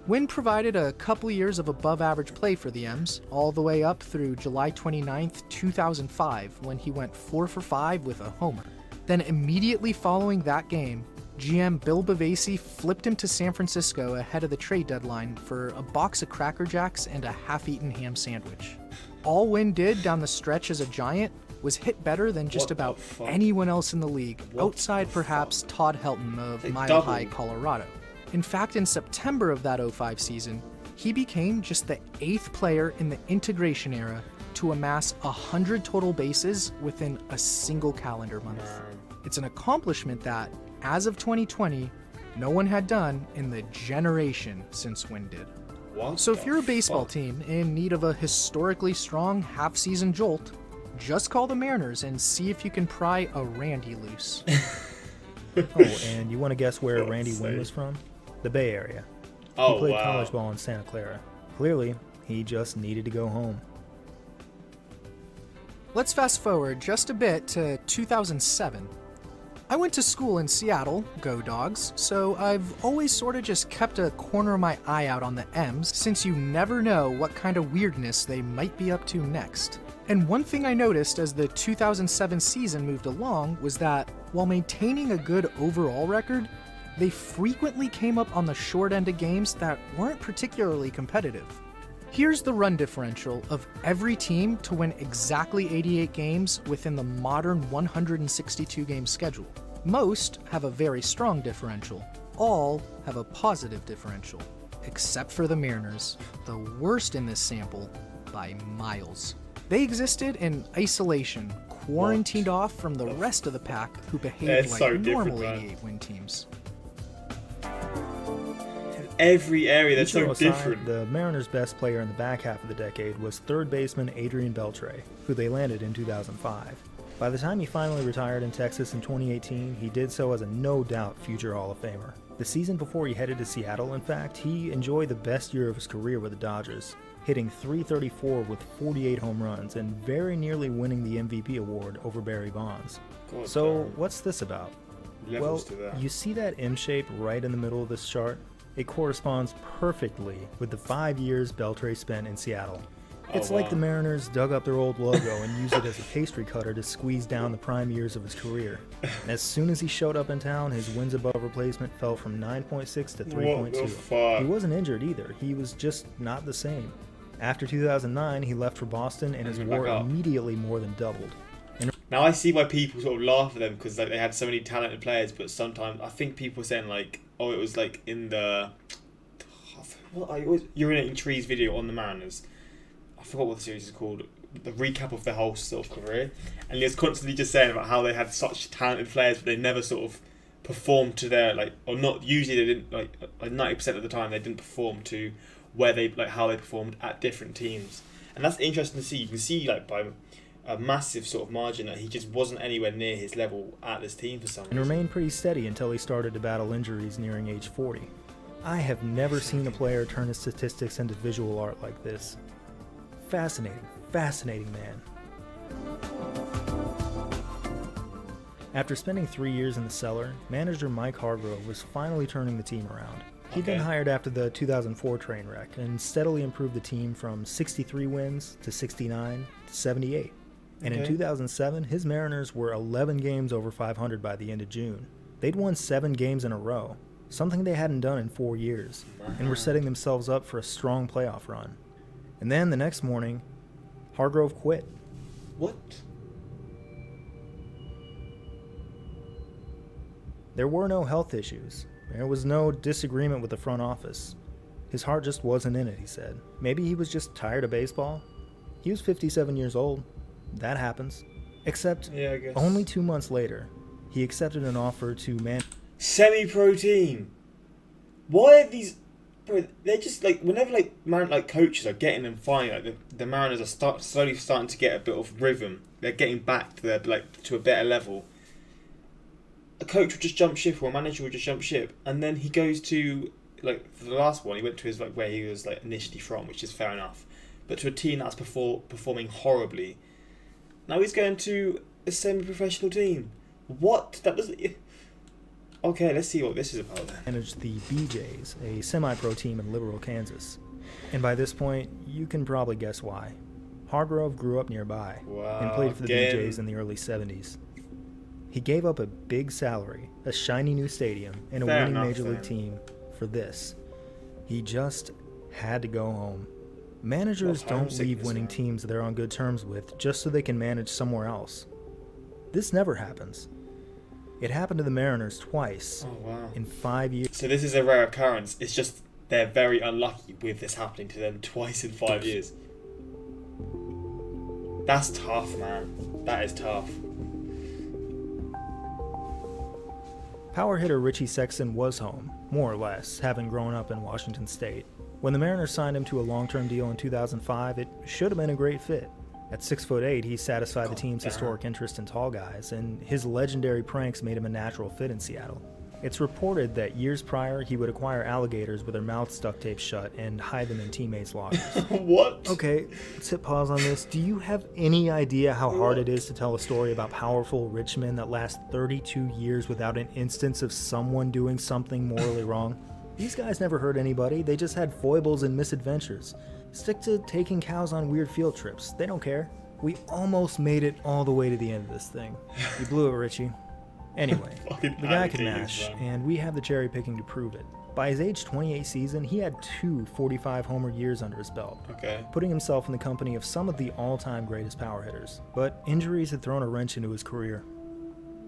S3: Wynn provided a couple years of above-average play for the M's, all the way up through July 29, 2005, when he went 4 for 5 with a homer. Then immediately following that game, GM Bill Bavasi flipped him to San Francisco ahead of the trade deadline for a box of Cracker Jacks and a half-eaten ham sandwich. All Wynn did down the stretch as a Giant was hit better than just about anyone else in the league, outside perhaps Todd Helton of Mile High, Colorado. In fact, in September of that 05 season, he became just the 8th player in the integration era to amass 100 total bases within a single calendar month. It's an accomplishment that, as of 2020, no one had done in the generation since Wynn did. So if you're a baseball team in need of a historically strong half-season jolt, just call the Mariners and see if you can pry a Randy loose.
S2: Oh, and you want to guess where Randy Wynn was from? The Bay Area. He played college ball in Santa Clara. Clearly, he just needed to go home.
S3: Let's fast forward just a bit to 2007. I went to school in Seattle, go Dogs, so I've always sort of just kept a corner of my eye out on the M's, since you never know what kind of weirdness they might be up to next. And one thing I noticed as the 2007 season moved along was that, while maintaining a good overall record, they frequently came up on the short end of games that weren't particularly competitive. Here's the run differential of every team to win exactly 88 games within the modern 162-game schedule. Most have a very strong differential, all have a positive differential, except for the Mariners, the worst in this sample by miles. They existed in isolation, quarantined off from the rest of the pack who behaved like normal 88-win teams.
S1: Every area, that's so
S2: Ichiro aside,
S1: different.
S2: the Mariners' best player in the back half of the decade was third baseman Adrian Beltre, who they landed in 2005. By the time he finally retired in Texas in 2018, he did so as a no-doubt future Hall of Famer. The season before he headed to Seattle, in fact, he enjoyed the best year of his career with the Dodgers, hitting .334 with 48 home runs and very nearly winning the MVP award over Barry Bonds. So what's this about? Well, you see that M shape right in the middle of this chart? It corresponds perfectly with the 5 years Beltre spent in Seattle. It's like the Mariners dug up their old logo and used it as a pastry cutter to squeeze down the prime years of his career. And as soon as he showed up in town, his wins above replacement fell from 9.6 to 3.2. He wasn't injured either, he was just not the same. After 2009, he left for Boston and his WAR immediately more than doubled.
S1: Now I see why people sort of laugh at them because like they had so many talented players, but sometimes I think people are saying like, oh, it was like in the urinating trees video on the Mariners. I forgot what the series is called. The recap of their whole sort of career, and he was constantly just saying about how they had such talented players, but they never sort of performed to their or not. Usually they didn't like 90% of the time they didn't perform to where they how they performed at different teams, and that's interesting to see. You can see by a massive sort of margin that he just wasn't anywhere near his level at this team for some reason.
S2: And remained pretty steady until he started to battle injuries nearing age 40. I have never seen a player turn his statistics into visual art like this. Fascinating man. After spending 3 years in the cellar, manager Mike Hargrove was finally turning the team around. He'd been hired after the 2004 train wreck and steadily improved the team from 63 wins to 69 to 78. And in 2007, his Mariners were 11 games over 500 by the end of June. They'd won 7 games in a row, something they hadn't done in 4 years, and were setting themselves up for a strong playoff run. And then the next morning, Hargrove quit.
S1: What?
S2: There were no health issues. There was no disagreement with the front office. His heart just wasn't in it, he said. Maybe he was just tired of baseball. He was 57 years old. That happens. Except, only 2 months later, he accepted an offer to
S1: semi-pro team. Why are these... Bro, they're just whenever coaches are getting them fine, the Mariners are slowly starting to get a bit of rhythm. They're getting back to their to a better level. A coach would just jump ship, or a manager would just jump ship, and then he goes to for the last one, he went to his where he was initially from, which is fair enough, but to a team that's performing horribly. Now he's going to a semi-professional team. What? That doesn't. Okay, let's see what this is about then.
S2: Managed the BJs, a semi-pro team in Liberal, Kansas. And by this point, you can probably guess why. Hargrove grew up nearby and played for the BJs in the early 70s. He gave up a big salary, a shiny new stadium, and a winning major league team for this. He just had to go home. Managers don't leave winning teams they're on good terms with just so they can manage somewhere else. This never happens. It happened to the Mariners twice in 5 years.
S1: So this is a rare occurrence. It's just they're very unlucky with this happening to them twice in 5 years. That's tough, man. That is tough.
S2: Power hitter Richie Sexson was home, more or less, having grown up in Washington State. When the Mariners signed him to a long-term deal in 2005, it should have been a great fit. At 6'8", he satisfied the team's historic interest in tall guys, and his legendary pranks made him a natural fit in Seattle. It's reported that years prior, he would acquire alligators with their mouths duct taped shut and hide them in teammates' lockers.
S1: What?
S2: Okay, let's hit pause on this. Do you have any idea how hard it is to tell a story about powerful rich men that last 32 years without an instance of someone doing something morally wrong? These guys never hurt anybody, they just had foibles and misadventures. Stick to taking cows on weird field trips. They don't care. We almost made it all the way to the end of this thing. You blew it, Richie. Anyway, the guy can mash, and we have the cherry picking to prove it. By his age 28 season, he had 2 45-homer years under his belt, putting himself in the company of some of the all-time greatest power hitters. But injuries had thrown a wrench into his career.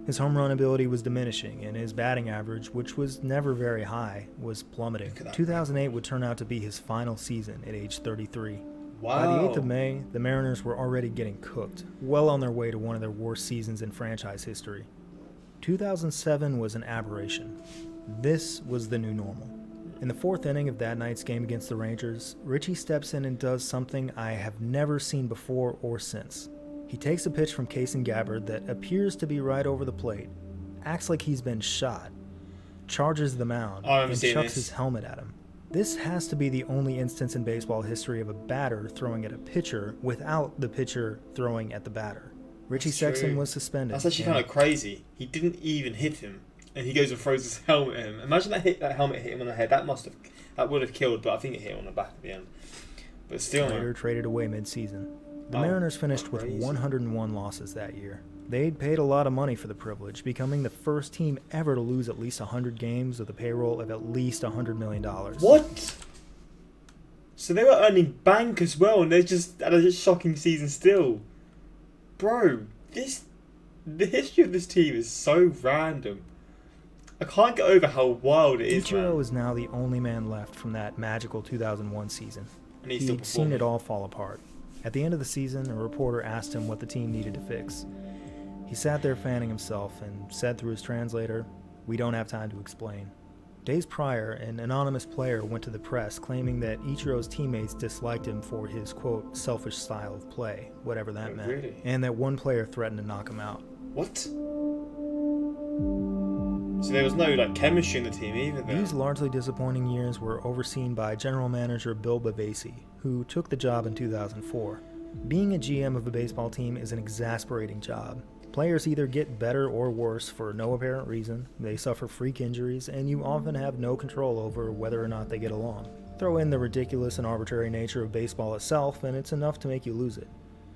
S2: His home run ability was diminishing, and his batting average, which was never very high, was plummeting. 2008 would turn out to be his final season at age 33.
S1: Wow.
S2: By the 8th of May, the Mariners were already getting cooked, well on their way to one of their worst seasons in franchise history. 2007 was an aberration. This was the new normal. In the 4th inning of that night's game against the Rangers, Richie steps in and does something I have never seen before or since. He takes a pitch from Kason Gabbard that appears to be right over the plate, acts like he's been shot, charges the mound, and chucks his helmet at him. This has to be the only instance in baseball history of a batter throwing at a pitcher without the pitcher throwing at the batter. Richie Sexton was suspended.
S1: That's actually kind of crazy. He didn't even hit him, and he goes and throws his helmet at him. Imagine that helmet hit him on the head. That would have killed, but I think it hit him on the back at the end. But still,
S2: later traded away mid-season. The Mariners finished with 101 losses that year. They'd paid a lot of money for the privilege, becoming the first team ever to lose at least 100 games with a payroll of at least $100 million.
S1: What? So they were earning bank as well, and they just had a shocking season still. Bro, the history of this team is so random. I can't get over how wild it is,
S2: Ichiro is now the only man left from that magical 2001 season. He'd seen it all fall apart. At the end of the season, a reporter asked him what the team needed to fix. He sat there fanning himself and said through his translator, "We don't have time to explain." Days prior, an anonymous player went to the press claiming that Ichiro's teammates disliked him for his, quote, selfish style of play, whatever that meant,
S1: really?
S2: And that one player threatened to knock him out.
S1: What? So there was no chemistry in the team either then?
S2: These largely disappointing years were overseen by general manager Bill Bavasi, who took the job in 2004. Being a GM of a baseball team is an exasperating job. Players either get better or worse for no apparent reason, they suffer freak injuries, and you often have no control over whether or not they get along. Throw in the ridiculous and arbitrary nature of baseball itself, and it's enough to make you lose it.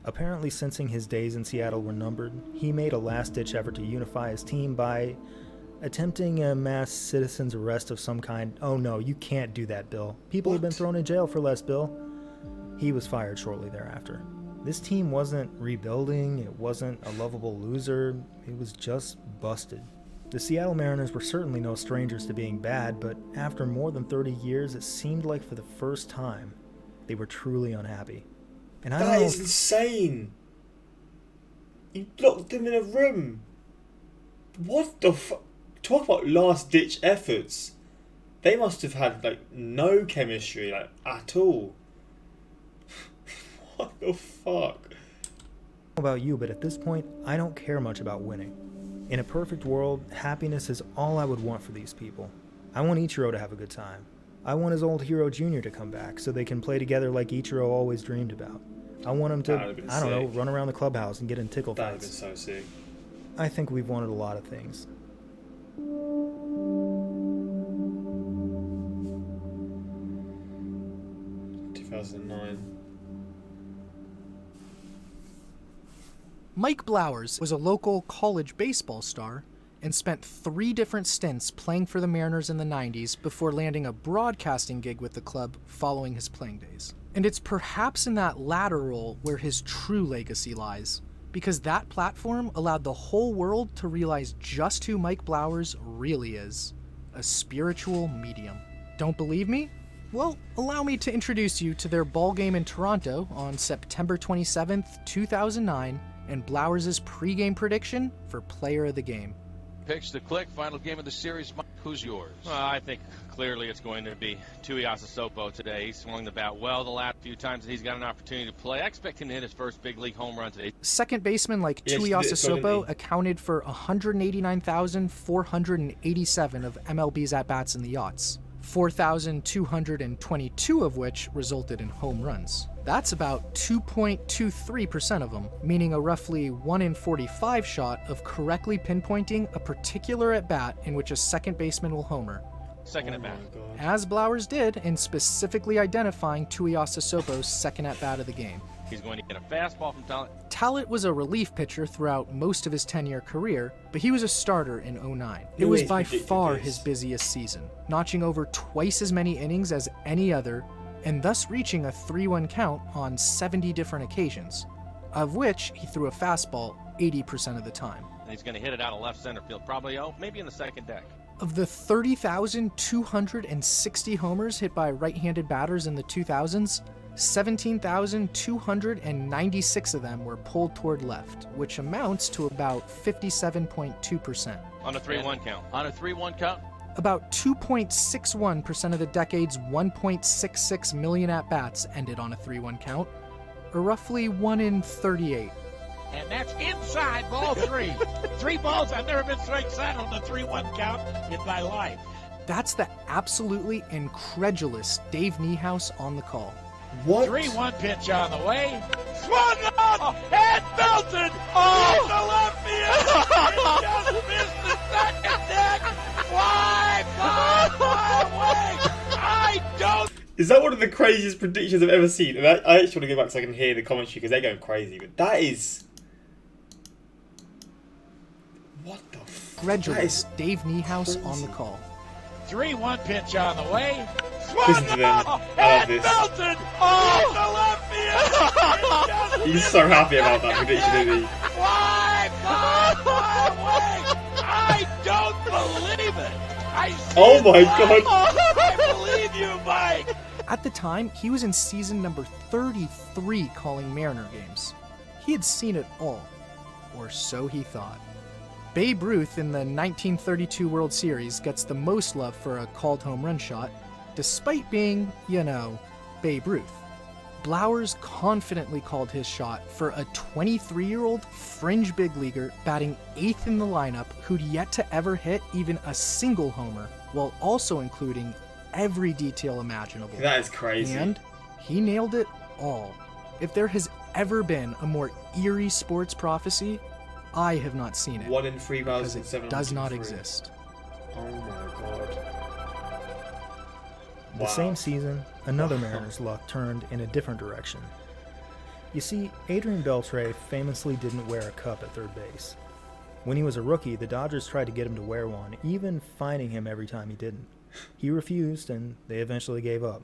S2: Apparently sensing his days in Seattle were numbered, he made a last-ditch effort to unify his team by attempting a mass citizen's arrest of some kind. Oh no, you can't do that, Bill. People have been thrown in jail for less, Bill. He was fired shortly thereafter. This team wasn't rebuilding, it wasn't a lovable loser, it was just busted. The Seattle Mariners were certainly no strangers to being bad, but after more than 30 years, it seemed like for the first time, they were truly unhappy. And
S1: That is insane! You locked them in a room! What the fuck? Talk about last-ditch efforts. They must have had, no chemistry, at all. What the fuck?
S2: I don't know about you, but at this point, I don't care much about winning. In a perfect world, happiness is all I would want for these people. I want Ichiro to have a good time. I want his old hero Jr. to come back so they can play together like Ichiro always dreamed about. I want him to, run around the clubhouse and get in tickle fights.
S1: That would have been so sick.
S2: I think we've wanted a lot of things.
S3: Mike Blowers was a local college baseball star and spent 3 different stints playing for the Mariners in the 90s before landing a broadcasting gig with the club following his playing days. And it's perhaps in that latter role where his true legacy lies, because that platform allowed the whole world to realize just who Mike Blowers really is, a spiritual medium. Don't believe me? Well, allow me to introduce you to their ball game in Toronto on September 27th, 2009, and Blowers' pregame prediction for player of the game.
S5: Pitch to Click, final game of the series. Mike, who's yours?
S6: Well, I think clearly it's going to be Tuiasa Sopo today. He swung the bat well the last few times that he's got an opportunity to play. I expect him to hit his first big league home run today.
S3: Second baseman Tuiasa Sopo accounted for 189,487 of MLB's at-bats in the Yachts, 4,222 of which resulted in home runs. That's about 2.23% of them, meaning a roughly 1 in 45 shot of correctly pinpointing a particular at-bat in which a second baseman will homer.
S6: Second at bat.
S3: As Blowers did in specifically identifying Tuiasa Sopo's second at-bat of the game.
S6: He's going to get a fastball from Talent.
S3: Talent was a relief pitcher throughout most of his 10-year career, but he was a starter in 2009. It was by far his busiest season, notching over twice as many innings as any other, and thus reaching a 3-1 count on 70 different occasions, of which he threw a fastball 80% of the time.
S6: he's going to hit it out of left center field, probably maybe in the second deck.
S3: Of the 30,260 homers hit by right-handed batters in the 2000s, 17,296 of them were pulled toward left, which amounts to about 57.2%.
S6: On a 3-1 count.
S5: On a 3-1 count?
S3: About 2.61% of the decade's 1.66 million at-bats ended on a 3-1 count, or roughly 1 in 38.
S4: And that's inside ball 3. 3 balls. I've never been strike side on the 3-1 count in my life.
S3: That's the absolutely incredulous Dave Niehaus on the call.
S1: What?
S4: 3-1 pitch on the way. Swung on and belted off the left field. It just missed the second deck. Fly away. I don't.
S1: Is that one of the craziest predictions I've ever seen? And I actually want to go back so I can hear the commentary because they're going crazy. But that is... What the fuck?
S3: Incredulous Dave Niehaus on the call.
S4: 3-1 pitch on the way.
S1: Listen to them. I love this.
S4: Belted off the left field. It just
S1: He's so happy about that prediction, isn't he?
S4: fly away. I don't believe it.
S1: Oh my God.
S4: I believe you, Mike.
S3: At the time, he was in season number 33 calling Mariner games. He had seen it all, or so he thought. Babe Ruth in the 1932 World Series gets the most love for a called home run shot, despite being, Babe Ruth. Blowers confidently called his shot for a 23-year-old fringe big leaguer batting 8th in the lineup who'd yet to ever hit even a single homer, while also including every detail imaginable.
S1: That is crazy.
S3: And he nailed it all. If there has ever been a more eerie sports prophecy, I have not seen it.
S1: 1 in
S3: because
S1: 3,703.
S3: it does not exist.
S1: Oh my God.
S2: The
S1: Wow.
S2: same season, another Mariners' luck turned in a different direction. You see, Adrian Beltre famously didn't wear a cup at third base. When he was a rookie, the Dodgers tried to get him to wear one, even fining him every time he didn't. He refused, and they eventually gave up.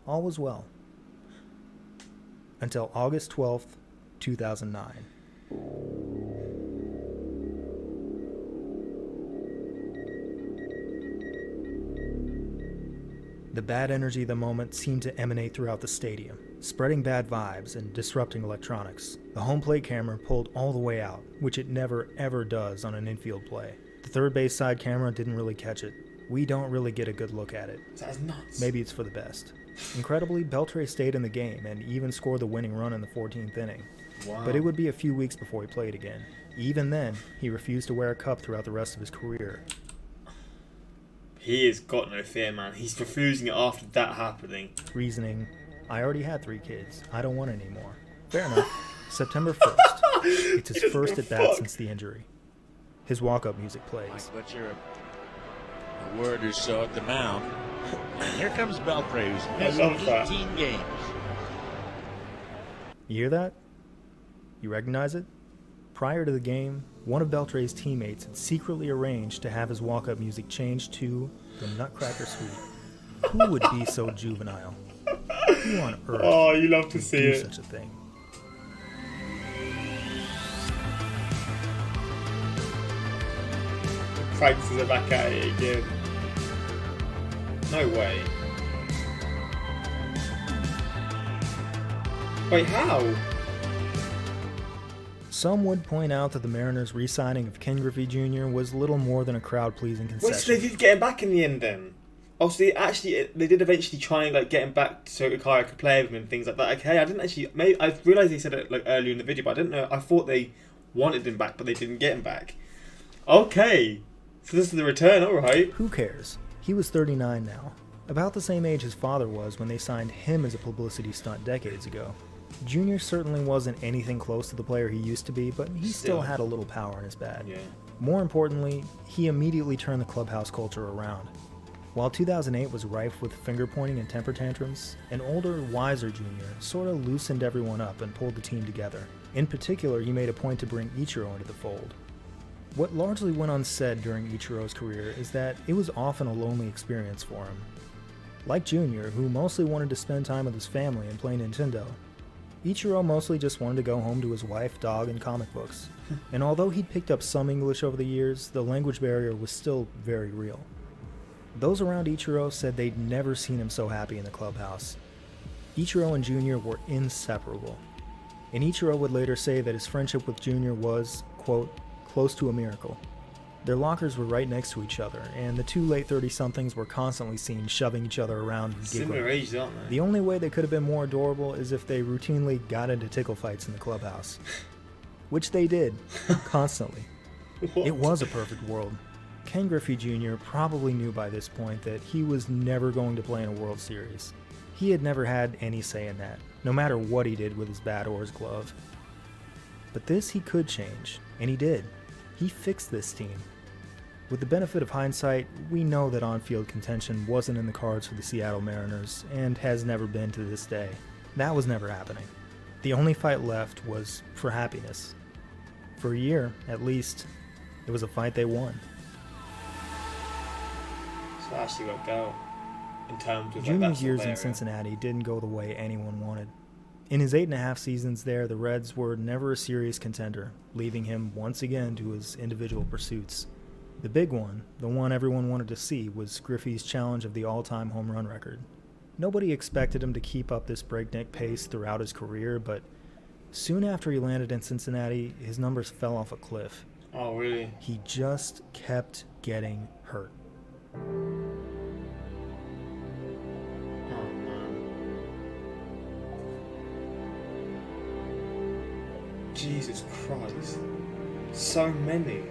S2: All was well. Until August 12th, 2009. The bad energy of the moment seemed to emanate throughout the stadium, spreading bad vibes and disrupting electronics. The home plate camera pulled all the way out, which it never ever does on an infield play. The third base side camera didn't really catch it. We don't really get a good look at it.
S1: That's nuts.
S2: Maybe it's for the best. Incredibly, Beltre stayed in the game and even scored the winning run in the 14th inning.
S1: Wow.
S2: But it would be a few weeks before he played again. Even then, he refused to wear a cup throughout the rest of his career.
S1: He has got no fear, man. He's refusing it after that happening.
S2: Reasoning, I already had 3 kids. I don't want any more. Fair enough. September 1st. It's his first at bat since the injury. His walk-up music plays.
S4: But you're a word or so at the mound. And here comes Beltre, who's missing 18 games.
S2: You hear that? You recognize it? Prior to the game, one of Beltre's teammates had secretly arranged to have his walk-up music changed to the Nutcracker Suite. Who would be so juvenile? Who on earth
S1: Oh, you love to
S2: would
S1: see
S2: do
S1: it.
S2: such a thing?
S1: Practices are back at it again. No way. Wait, how?
S2: Some would point out that the Mariners' re-signing of Ken Griffey Jr. was little more than a crowd-pleasing
S1: Wait, so they
S2: concession.
S1: did get him back in the end then? Oh, so they did eventually try and get him back so Ichiro could play with him and things like that. Okay, I didn't actually. Maybe I realised they said it earlier in the video, but I didn't know. I thought they wanted him back, but they didn't get him back. Okay, so this is the return. All right.
S2: Who cares? He was 39 now, about the same age his father was when they signed him as a publicity stunt decades ago. Junior certainly wasn't anything close to the player he used to be, but he still had a little power in his bat.
S1: Yeah.
S2: More importantly, he immediately turned the clubhouse culture around. While 2008 was rife with finger-pointing and temper tantrums, an older, wiser Junior sort of loosened everyone up and pulled the team together. In particular, he made a point to bring Ichiro into the fold. What largely went unsaid during Ichiro's career is that it was often a lonely experience for him. Like Junior, who mostly wanted to spend time with his family and play Nintendo, Ichiro mostly just wanted to go home to his wife, dog, and comic books. And although he'd picked up some English over the years, the language barrier was still very real. Those around Ichiro said they'd never seen him so happy in the clubhouse. Ichiro and Junior were inseparable. And Ichiro would later say that his friendship with Junior was, quote, close to a miracle. Their lockers were right next to each other, and the two late 30-somethings were constantly seen shoving each other around and giggling.
S1: Similar ages, aren't they?
S2: The only way they could have been more adorable is if they routinely got into tickle fights in the clubhouse. Which they did, constantly.
S1: What?
S2: It was a perfect world. Ken Griffey Jr. probably knew by this point that he was never going to play in a World Series. He had never had any say in that, no matter what he did with his bat or his glove. But this he could change, and he did. He fixed this team. With the benefit of hindsight, we know that on-field contention wasn't in the cards for the Seattle Mariners, and has never been to this day. That was never happening. The only fight left was for happiness. For a year, at least, it was a fight they won.
S1: So actually worked out in terms of
S2: Junior's years in Cincinnati didn't go the way anyone wanted. In his 8.5 seasons there, the Reds were never a serious contender, leaving him once again to his individual pursuits. The big one, the one everyone wanted to see, was Griffey's challenge of the all-time home run record. Nobody expected him to keep up this breakneck pace throughout his career, but soon after he landed in Cincinnati, his numbers fell off a cliff.
S1: Oh, really?
S2: He just kept getting hurt.
S1: Oh, man. Jesus Christ. So many.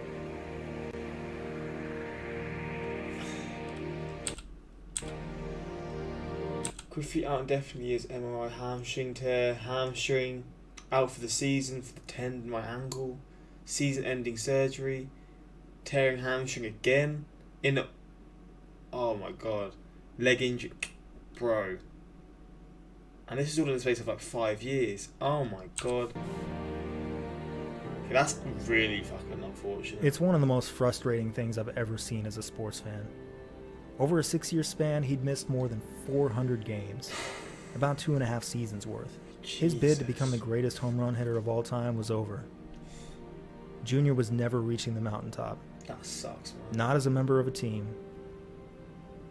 S1: Griffey out indefinitely is MRI hamstring tear, hamstring, out for the season for the tendon in my ankle, season-ending surgery, tearing hamstring again, oh my god, leg injury, bro. And this is all in the space of like 5 years. Oh my god. Okay, that's really fucking unfortunate.
S2: It's one of the most frustrating things I've ever seen as a sports fan. Over a 6-year span, he'd missed more than 400 games, about 2.5 seasons worth. His bid to become the greatest home run hitter of all time was over. Junior was never reaching the mountaintop.
S1: That sucks, man.
S2: Not as a member of a team,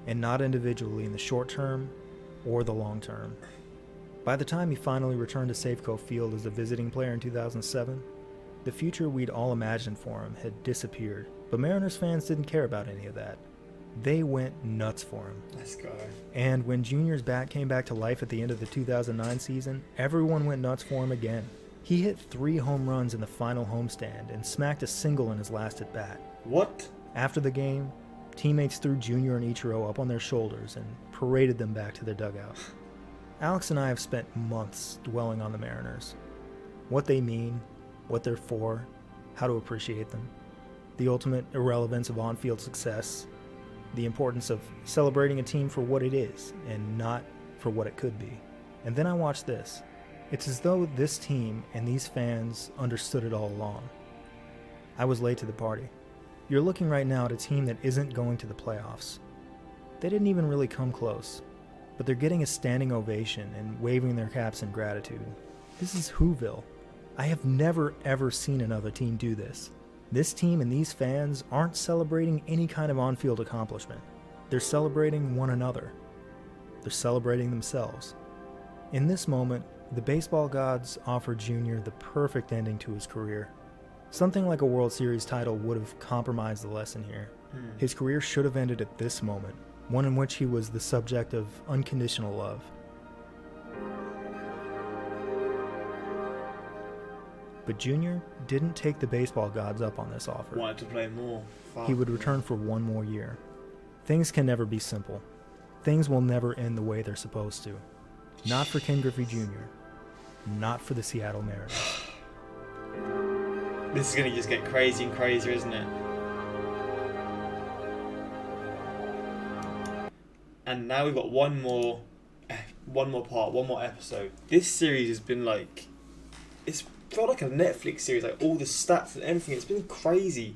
S2: and not individually in the short term or the long term. By the time he finally returned to Safeco Field as a visiting player in 2007, the future we'd all imagined for him had disappeared. But Mariners fans didn't care about any of that. They went nuts for him.
S1: Let's go.
S2: And when Junior's bat came back to life at the end of the 2009 season, everyone went nuts for him again. He hit 3 home runs in the final homestand and smacked a single in his last at-bat.
S1: What?
S2: After the game, teammates threw Junior and Ichiro up on their shoulders and paraded them back to their dugout. Alex and I have spent months dwelling on the Mariners. What they mean, what they're for, how to appreciate them, the ultimate irrelevance of on-field success, the importance of celebrating a team for what it is and not for what it could be. And then I watched this. It's as though this team and these fans understood it all along. I was late to the party. You're looking right now at a team that isn't going to the playoffs. They didn't even really come close, but they're getting a standing ovation and waving their caps in gratitude. This is Whoville. I have never ever seen another team do this. This team and these fans aren't celebrating any kind of on-field accomplishment. They're celebrating one another. They're celebrating themselves. In this moment, the baseball gods offered Junior the perfect ending to his career. Something like a World Series title would have compromised the lesson here. His career should have ended at this moment, one in which he was the subject of unconditional love. But Junior didn't take the baseball gods up on this offer.
S1: Wanted to play more. Fuck.
S2: He would return for one more year. Things can never be simple. Things will never end the way they're supposed to. Not for Ken Griffey Jr. Not for the Seattle Mariners.
S1: This is going to just get crazy and crazier, isn't it? And now we've got one more part, one more episode. This series has been like... It's felt like a Netflix series, like all the stats and everything. It's been crazy.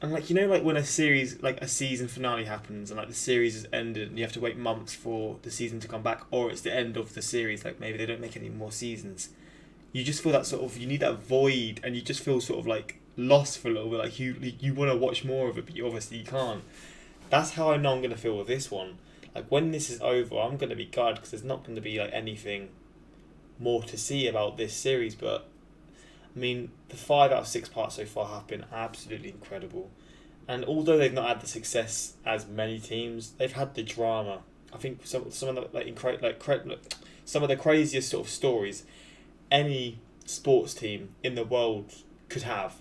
S1: And like, you know, like when a series, like a season finale happens and like the series is ended and you have to wait months for the season to come back, or it's the end of the series, like maybe they don't make any more seasons. You just feel that sort of, you need that void, and you just feel sort of like lost for a little bit, like you want to watch more of it, but you obviously can't. That's how I know I'm going to feel with this one. Like when this is over, I'm going to be gutted because there's not going to be like anything more to see about this series. But I mean, the 5 out of 6 parts so far have been absolutely incredible. And although they've not had the success as many teams, they've had the drama. I think some of the some of the craziest sort of stories any sports team in the world could have.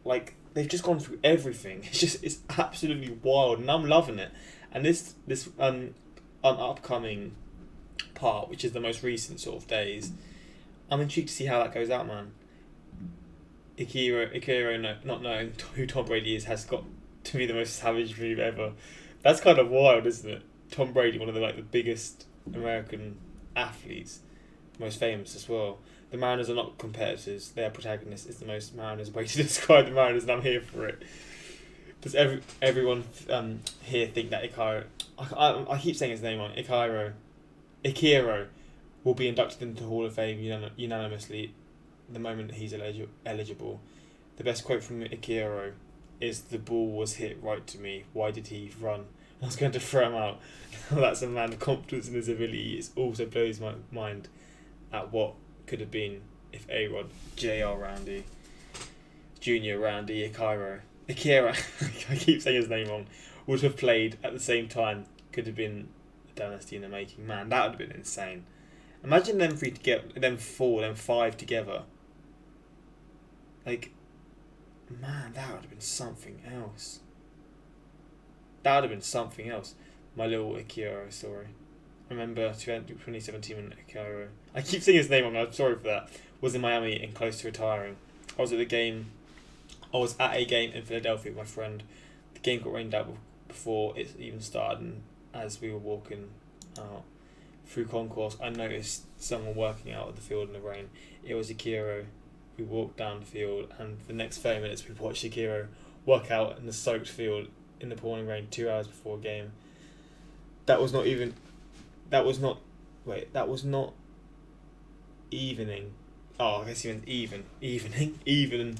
S1: Like, they've just gone through everything. It's absolutely wild, and I'm loving it. And this upcoming part, which is the most recent sort of days, I'm intrigued to see how that goes out, man. Ichiro not knowing who Tom Brady is has got to be the most savage move ever. That's kind of wild, isn't it? Tom Brady, one of the biggest American athletes, most famous as well. The Mariners are not competitors; they are protagonists. It's the most Mariners way to describe the Mariners, and I'm here for it. Does everyone here think that Ichiro? I keep saying his name wrong. Ichiro will be inducted into the Hall of Fame unanimously the moment he's eligible. The best quote from Ichiro is, "The ball was hit right to me. Why did he run? I was going to throw him out." That's a man of confidence in his ability. It also blows my mind at what could have been if A-Rod, J.R. Randy, Junior Randy, Ichiro, I keep saying his name wrong, would have played at the same time. Could have been a dynasty in the making. Man, that would have been insane. Imagine them 3 together, them 4, them 5 together. Like, man, that would have been something else. That would have been something else. My little Ichiro story. I remember 2017 when Ichiro, I keep saying his name wrong, I'm sorry for that, was in Miami and close to retiring. I was at a game in Philadelphia with my friend. The game got rained out before it even started, and as we were walking out through concourse, I noticed someone working out of the field in the rain. It was Ichiro. We walked down the field, and for the next 30 minutes we watched Ichiro work out in the soaked field in the pouring rain 2 hours before a game. That was not evening. Oh, I guess he meant evening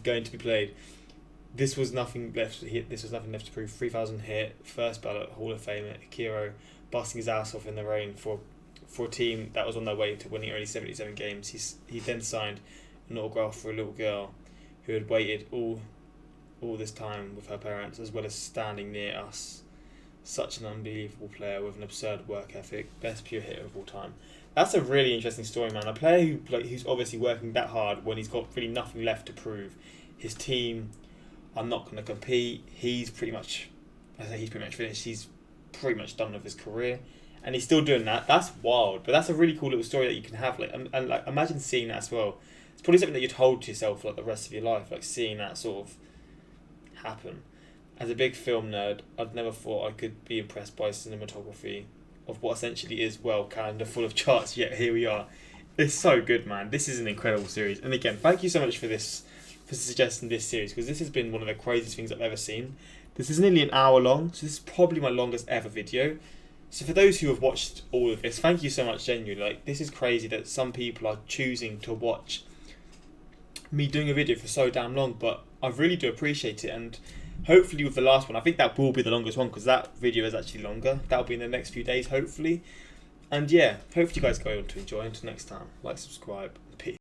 S1: going to be played. This was nothing left to hit. This was nothing left to prove. 3,000 hit, first ballot Hall of Famer Ichiro, busting his ass off in the rain for a team that was on their way to winning only 77 games. He then signed an autograph for a little girl who had waited all this time with her parents, as well as standing near us. Such an unbelievable player with an absurd work ethic, best pure hitter of all time. That's a really interesting story, man. A player who's obviously working that hard when he's got really nothing left to prove. His team are not going to compete. He's pretty much finished. He's pretty much done with his career, and he's still doing that. That's wild, but that's a really cool little story that you can have. And imagine seeing that as well. It's probably something that you'd hold to yourself for the rest of your life, seeing that sort of happen. As a big film nerd, I'd never thought I could be impressed by cinematography of what essentially is, calendar full of charts, yet here we are. It's so good, man. This is an incredible series. And again, thank you so much for suggesting this series, because this has been one of the craziest things I've ever seen. This is nearly an hour long, so this is probably my longest ever video. So for those who have watched all of this, thank you so much, genuinely. This is crazy that some people are choosing to watch me doing a video for so damn long, but I really do appreciate it. And hopefully with the last one, I think that will be the longest one, because that video is actually longer. That'll be in the next few days, hopefully. And yeah, hopefully you guys go on to enjoy. Until next time, like, subscribe, peace.